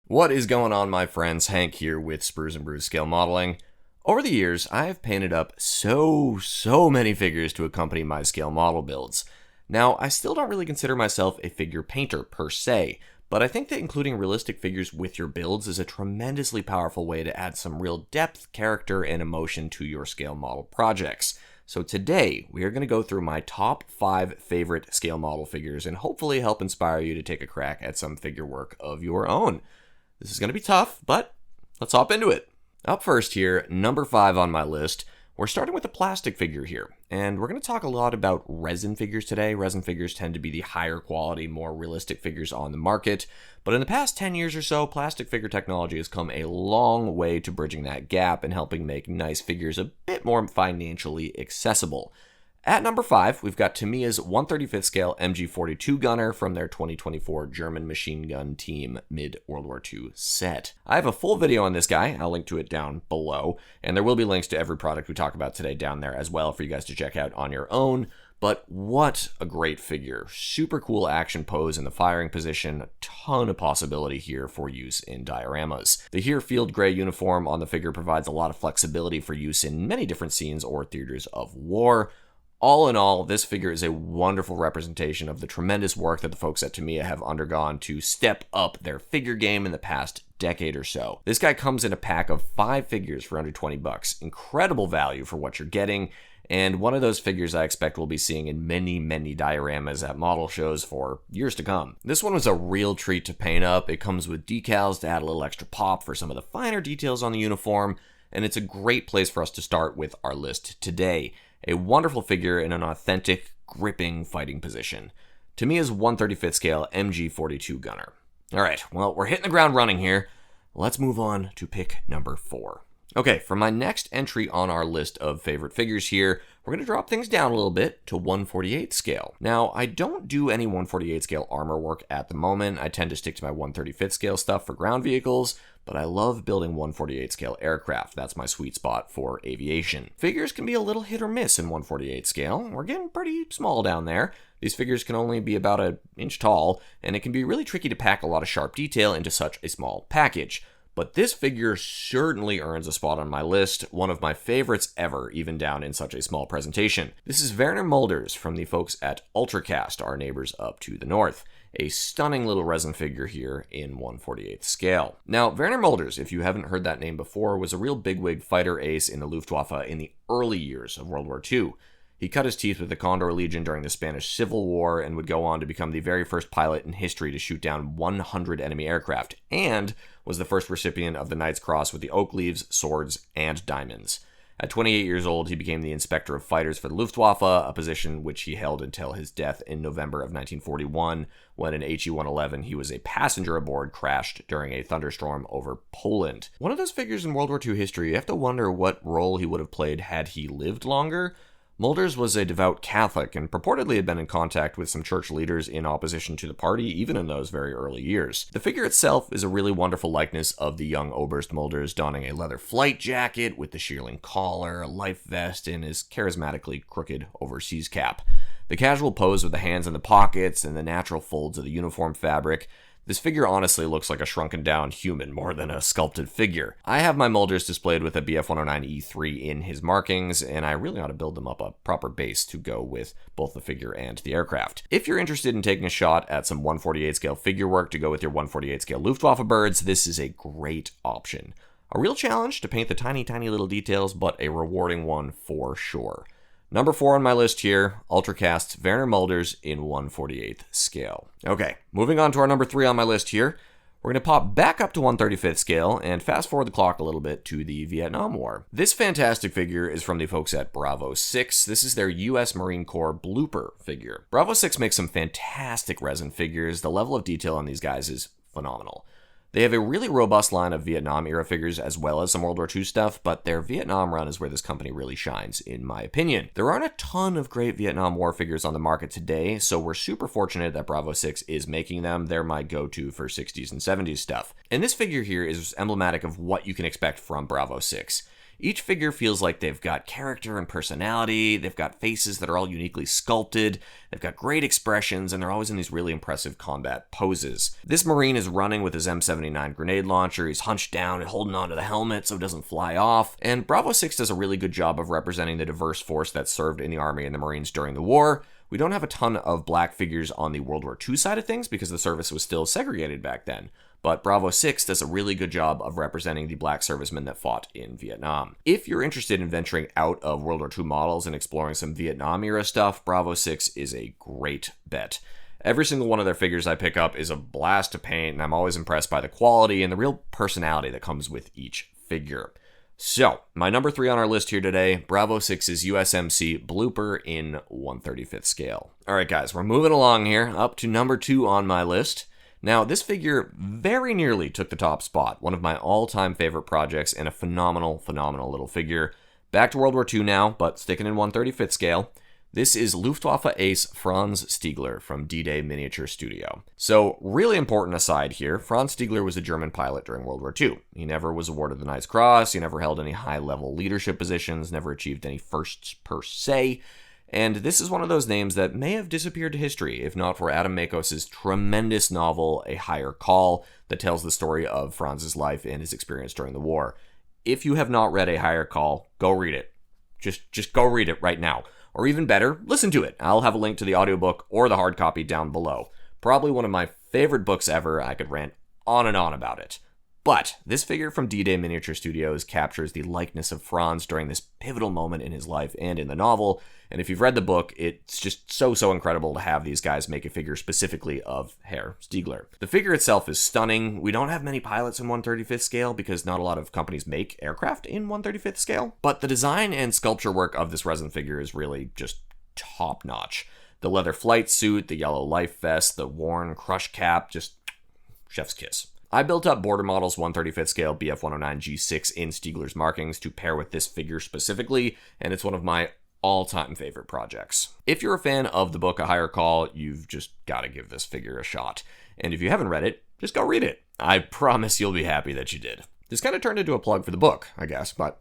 What is going on, my friends? Hank here with Sprues and Brews Scale Modeling. Over the years, I have painted up so many figures to accompany my scale model builds. Now, I still don't really consider myself a figure painter per se, but I think that including realistic figures with your builds is a tremendously powerful way to add some real depth, character, and emotion to your scale model projects. So today, we are going to go through my top 5 favorite scale model figures and hopefully help inspire you to take a crack at some figure work of your own. This is going to be tough, but let's hop into it. Up first here, number 5 on my list, we're starting with a plastic figure here. And we're going to talk a lot about resin figures today. Resin figures tend to be the higher quality, more realistic figures on the market. But in the past 10 years or so, plastic figure technology has come a long way to bridging that gap and helping make nice figures a bit more financially accessible. At number 5, we've got Tamiya's 1/35th scale MG42 gunner from their 2024 German machine gun team mid-World War II set. I have a full video on this guy, I'll link to it down below, and there will be links to every product we talk about today down there as well for you guys to check out on your own. But what a great figure. Super cool action pose in the firing position, a ton of possibility here for use in dioramas. The here field gray uniform on the figure provides a lot of flexibility for use in many different scenes or theaters of war. All in all, this figure is a wonderful representation of the tremendous work that the folks at Tamiya have undergone to step up their figure game in the past decade or so. This guy comes in a pack of 5 figures for under $20. Incredible value for what you're getting, and one of those figures I expect we'll be seeing in many dioramas at model shows for years to come. This one was a real treat to paint up. It comes with decals to add a little extra pop for some of the finer details on the uniform, and it's a great place for us to start with our list today. A wonderful figure in an authentic, gripping fighting position. Tamiya's 1/35th scale MG42 gunner. Alright, well, we're hitting the ground running here. Let's move on to pick number 4. Okay, for my next entry on our list of favorite figures here, we're going to drop things down a little bit to 1/48 scale. Now, I don't do any 1/48 scale armor work at the moment. I tend to stick to my 1/35th scale stuff for ground vehicles, but I love building 1/48 scale aircraft. That's my sweet spot for aviation. Figures can be a little hit or miss in 1/48 scale. We're getting pretty small down there. These figures can only be about an inch tall, and it can be really tricky to pack a lot of sharp detail into such a small package. But this figure certainly earns a spot on my list, one of my favorites ever, even down in such a small presentation. This is Werner Mölders from the folks at Ultracast, our neighbors up to the north. A stunning little resin figure here in 1/48 scale. Now, Werner Mölders, if you haven't heard that name before, was a real bigwig fighter ace in the Luftwaffe in the early years of World War II. He cut his teeth with the Condor Legion during the Spanish Civil War and would go on to become the very first pilot in history to shoot down 100 enemy aircraft, and was the first recipient of the Knight's Cross with the oak leaves, swords, and diamonds. At 28 years old, he became the Inspector of Fighters for the Luftwaffe, a position which he held until his death in November of 1941, when an HE-111 he was a passenger aboard crashed during a thunderstorm over Poland. One of those figures in World War II history, you have to wonder what role he would have played had he lived longer. Mölders was a devout Catholic and purportedly had been in contact with some church leaders in opposition to the party, even in those very early years. The figure itself is a really wonderful likeness of the young Oberst Mölders, donning a leather flight jacket with the shearling collar, a life vest, and his charismatically crooked overseas cap. The casual pose with the hands in the pockets and the natural folds of the uniform fabric. This figure honestly looks like a shrunken down human more than a sculpted figure. I have my Mölders displayed with a BF-109E3 in his markings, and I really ought to build them up a proper base to go with both the figure and the aircraft. If you're interested in taking a shot at some 1/48 scale figure work to go with your 1/48 scale Luftwaffe birds, this is a great option. A real challenge to paint the tiny little details, but a rewarding one for sure. Number 4 on my list here, Ultracast's Werner Mölders in 1/48 scale. Okay, moving on to our number 3 on my list here. We're going to pop back up to 1/35th scale and fast forward the clock a little bit to the Vietnam War. This fantastic figure is from the folks at Bravo 6. This is their US Marine Corps Blooper figure. Bravo 6 makes some fantastic resin figures. The level of detail on these guys is phenomenal. They have a really robust line of Vietnam-era figures as well as some World War II stuff, but their Vietnam run is where this company really shines, in my opinion. There aren't a ton of great Vietnam War figures on the market today, so we're super fortunate that Bravo 6 is making them. They're my go-to for 60s and 70s stuff. And this figure here is emblematic of what you can expect from Bravo 6. Each figure feels like they've got character and personality, they've got faces that are all uniquely sculpted, they've got great expressions, and they're always in these really impressive combat poses. This Marine is running with his M79 grenade launcher, he's hunched down and holding onto the helmet so it doesn't fly off, and Bravo 6 does a really good job of representing the diverse force that served in the Army and the Marines during the war. We don't have a ton of black figures on the World War II side of things because the service was still segregated back then. But Bravo 6 does a really good job of representing the black servicemen that fought in Vietnam. If you're interested in venturing out of World War II models and exploring some Vietnam-era stuff, Bravo 6 is a great bet. Every single one of their figures I pick up is a blast to paint, and I'm always impressed by the quality and the real personality that comes with each figure. So, my number 3 on our list here today, Bravo 6's USMC Blooper in 1/35th scale. Alright guys, we're moving along here, up to number 2 on my list. Now, this figure very nearly took the top spot, one of my all-time favorite projects, and a phenomenal little figure. Back to World War II now, but sticking in 1/35th scale. This is Luftwaffe ace Franz Stigler from D-Day Miniature Studio. So, really important aside here, Franz Stigler was a German pilot during World War II. He never was awarded the Knight's Cross, he never held any high-level leadership positions, never achieved any firsts per se, and this is one of those names that may have disappeared to history if not for Adam Makos' tremendous novel, A Higher Call, that tells the story of Franz's life and his experience during the war. If you have not read A Higher Call, go read it. Just go read it right now. Or even better, listen to it. I'll have a link to the audiobook or the hard copy down below. Probably one of my favorite books ever. I could rant on and on about it. But this figure from D-Day Miniature Studios captures the likeness of Franz during this pivotal moment in his life and in the novel. And if you've read the book, it's just so incredible to have these guys make a figure specifically of Herr Stigler. The figure itself is stunning. We don't have many pilots in 1/35th scale because not a lot of companies make aircraft in 1/35th scale. But the design and sculpture work of this resin figure is really just top-notch. The leather flight suit, the yellow life vest, the worn crush cap, just chef's kiss. I built up border models 1/35th scale BF-109 G6 in Stigler's markings to pair with this figure specifically, and it's one of my all-time favorite projects. If you're a fan of the book A Higher Call, you've just got to give this figure a shot. And if you haven't read it, just go read it. I promise you'll be happy that you did. This kind of turned into a plug for the book, I guess, but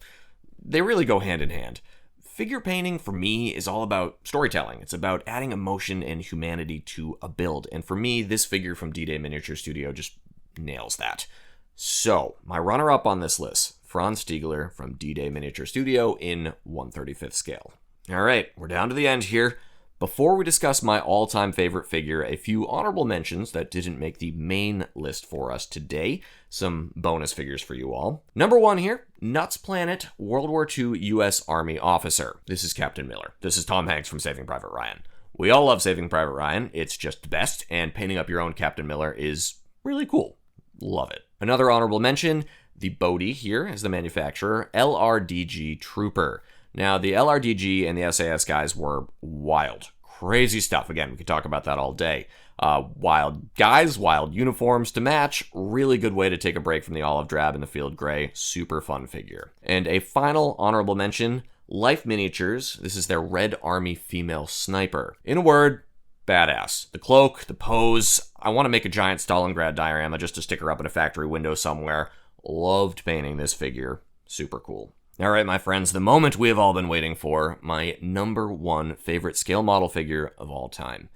they really go hand in hand. Figure painting, for me, is all about storytelling. It's about adding emotion and humanity to a build. And for me, this figure from D-Day Miniature Studio just nails that. So, my runner-up on this list, Franz Stigler from D-Day Miniature Studio in 1/35th scale. Alright, we're down to the end here. Before we discuss my all-time favorite figure, a few honorable mentions that didn't make the main list for us today. Some bonus figures for you all. Number 1 here, Nuts Planet, World War II U.S. Army officer. This is Captain Miller. This is Tom Hanks from Saving Private Ryan. We all love Saving Private Ryan. It's just the best, and painting up your own Captain Miller is really cool. Love it. Another honorable mention, the Bodi here is the manufacturer, LRDG Trooper. Now, the LRDG and the SAS guys were wild. Crazy stuff. Again, we could talk about that all day. Wild guys, wild uniforms to match. Really good way to take a break from the olive drab and the field gray. Super fun figure. And a final honorable mention, Life Miniatures. This is their Red Army female sniper. In a word, badass. The cloak, the pose. I want to make a giant Stalingrad diorama just to stick her up in a factory window somewhere. Loved painting this figure. Super cool. Alright, my friends, the moment we have all been waiting for, my number 1 favorite scale model figure of all time.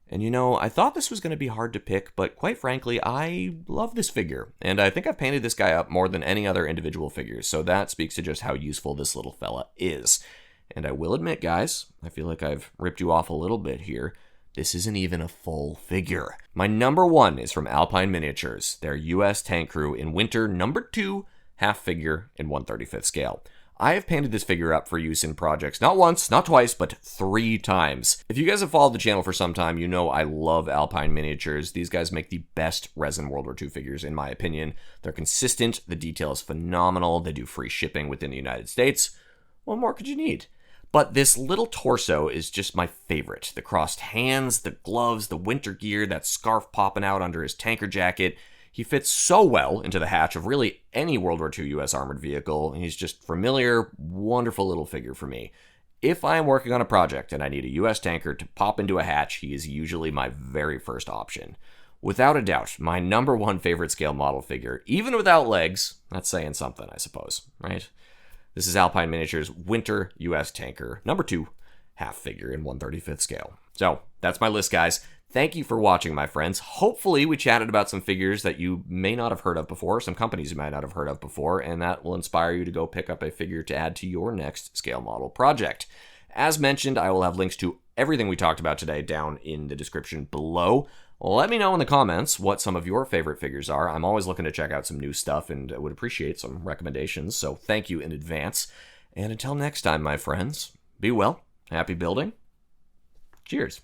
And you know, I thought this was going to be hard to pick, but quite frankly, I love this figure. And I think I've painted this guy up more than any other individual figure, so that speaks to just how useful this little fella is. And I will admit, guys, I feel like I've ripped you off a little bit here. This isn't even a full figure. My number 1 is from Alpine Miniatures, their US Tank Crew in Winter number 2 half figure in 1/35th scale. I have painted this figure up for use in projects not once, not twice, but 3 times. If you guys have followed the channel for some time, you know I love Alpine Miniatures. These guys make the best resin World War II figures, in my opinion. They're consistent, the detail is phenomenal, they do free shipping within the United States. What more could you need? But this little torso is just my favorite. The crossed hands, the gloves, the winter gear, that scarf popping out under his tanker jacket. He fits so well into the hatch of really any World War II U.S. armored vehicle. He's just familiar, wonderful little figure for me. If I am working on a project and I need a U.S. tanker to pop into a hatch, he is usually my very first option. Without a doubt, my number 1 favorite scale model figure, even without legs. That's saying something, I suppose, right? This is Alpine Miniatures Winter US Tanker number 2 half figure in 1/35th scale. So that's my list, guys. Thank you for watching, my friends. Hopefully we chatted about some figures that you may not have heard of before, some companies you might not have heard of before, and that will inspire you to go pick up a figure to add to your next scale model project. As mentioned, I will have links to everything we talked about today down in the description below. Let me know in the comments what some of your favorite figures are. I'm always looking to check out some new stuff and would appreciate some recommendations, so thank you in advance. And until next time, my friends, be well, happy building, cheers.